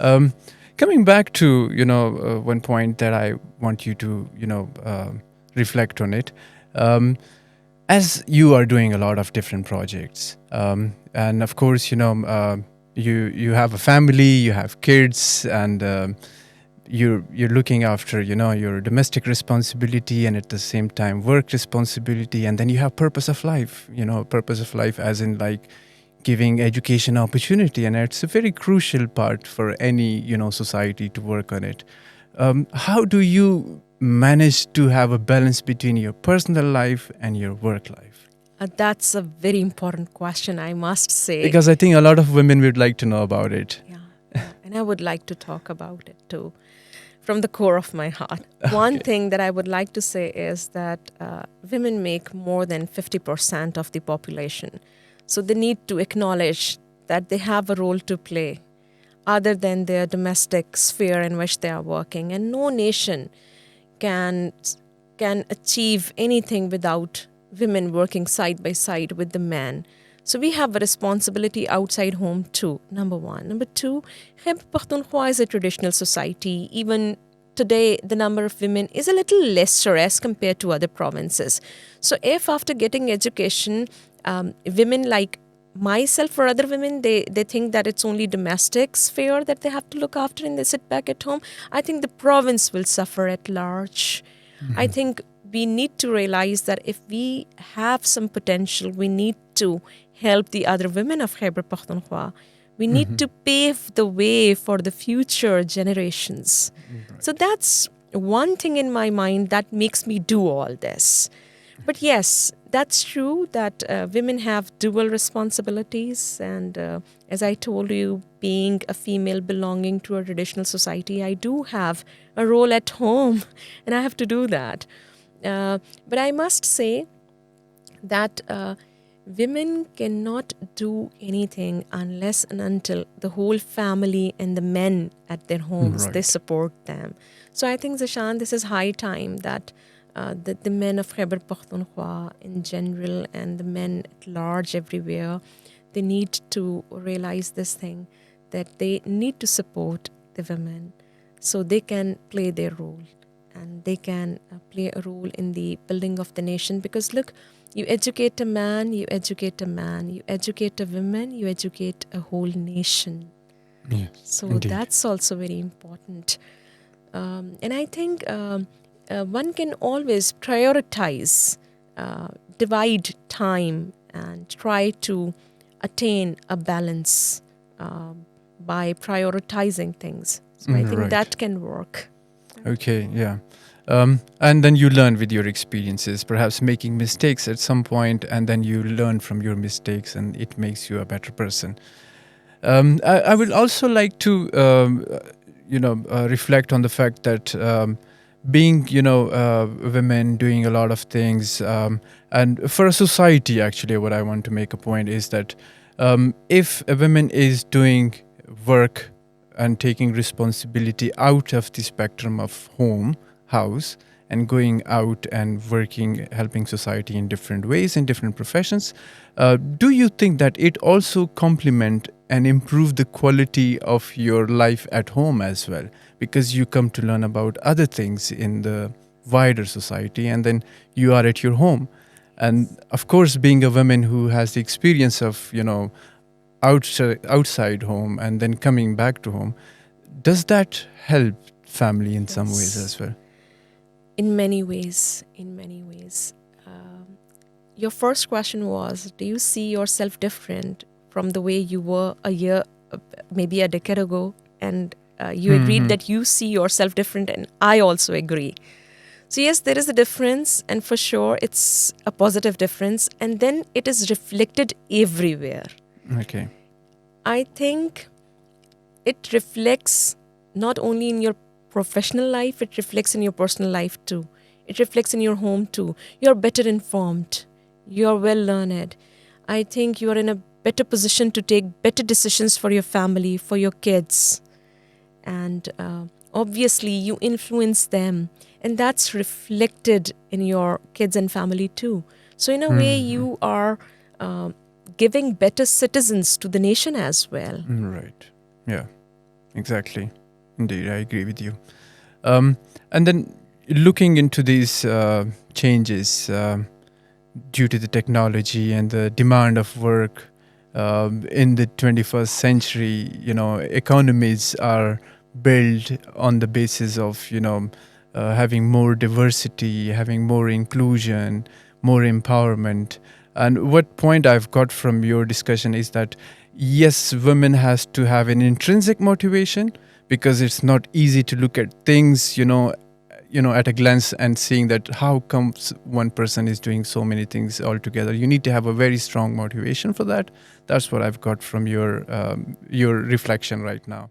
Um, Coming back to one point that I want you to reflect on it. Um, as you are doing a lot of different projects, and of course you have a family, you have kids, and you're looking after your domestic responsibility and at the same time work responsibility, and then you have purpose of life, purpose of life as in like giving education opportunity, and it's a very crucial part for any society to work on it. How do you manage to have a balance between your personal life and your work life? That's a very important question, I must say. Because I think a lot of women would like to know about it. Yeah, and I would like to talk about it too, from the core of my heart. One thing that I would like to say is that women make more than 50% of the population. So they need to acknowledge that they have a role to play other than their domestic sphere in which they are working. And no nation can achieve anything without women working side by side with the men. So we have a responsibility outside home too, number one. Number two, Khyber Pakhtunkhwa is a traditional society. Even today, the number of women is a little lesser as compared to other provinces. So if after getting education, women like myself or other women, they think that it's only domestic sphere that they have to look after and they sit back at home, I think the province will suffer at large. I think we need to realize that if we have some potential, we need to help the other women of Khyber Pakhtunkhwa. We need to pave the way for the future generations. So that's one thing in my mind that makes me do all this. But yes, that's true that women have dual responsibilities. And as I told you, being a female belonging to a traditional society, I do have a role at home and I have to do that. But I must say that women cannot do anything unless and until the whole family and the men at their homes, they support them. So I think, Zeeshan, this is high time that the men of Khyber Pakhtunkhwa in general and the men at large everywhere, they need to realize this thing, that they need to support the women so they can play their role and they can play a role in the building of the nation. Because look, you educate a man, you educate a man, you educate a woman, you educate a whole nation. Yes, so indeed. That's also very important. And I think one can always prioritize, divide time and try to attain a balance by prioritizing things. So I think that can work. Okay, yeah. And then you learn with your experiences, perhaps making mistakes at some point, and then you learn from your mistakes, and it makes you a better person. I would also like to, reflect on the fact that being, women doing a lot of things, and for a society, actually, what I want to make a point is that if a woman is doing work and taking responsibility out of the spectrum of house, and going out and working, helping society in different ways, in different professions, do you think that it also complement and improve the quality of your life at home as well? Because you come to learn about other things in the wider society, and then you are at your home. And of course, being a woman who has the experience of, outside home and then coming back to home, does that help family in some ways as well? In many ways, in many ways. Your first question was, do you see yourself different from the way you were a year, maybe a decade ago? And you agreed that you see yourself different, and I also agree. So yes, there is a difference, and for sure it's a positive difference, and then it is reflected everywhere. Okay. I think it reflects not only in your professional life, it reflects in your personal life too. It reflects in your home too. You're better informed. You're well learned. I think you're in a better position to take better decisions for your family, for your kids. And obviously you influence them, and that's reflected in your kids and family too. So in a way, Hmm. you are um, giving better citizens to the nation as well. Right. Yeah. Exactly. Indeed, I agree with you. Um, and then looking into these changes due to the technology and the demand of work in the 21st century, economies are built on the basis of, having more diversity, having more inclusion, more empowerment. And what point I've got from your discussion is that yes, women has to have an intrinsic motivation, because it's not easy to look at things, at a glance and seeing that how comes one person is doing so many things all together. You need to have a very strong motivation for that. That's what I've got from your reflection right now.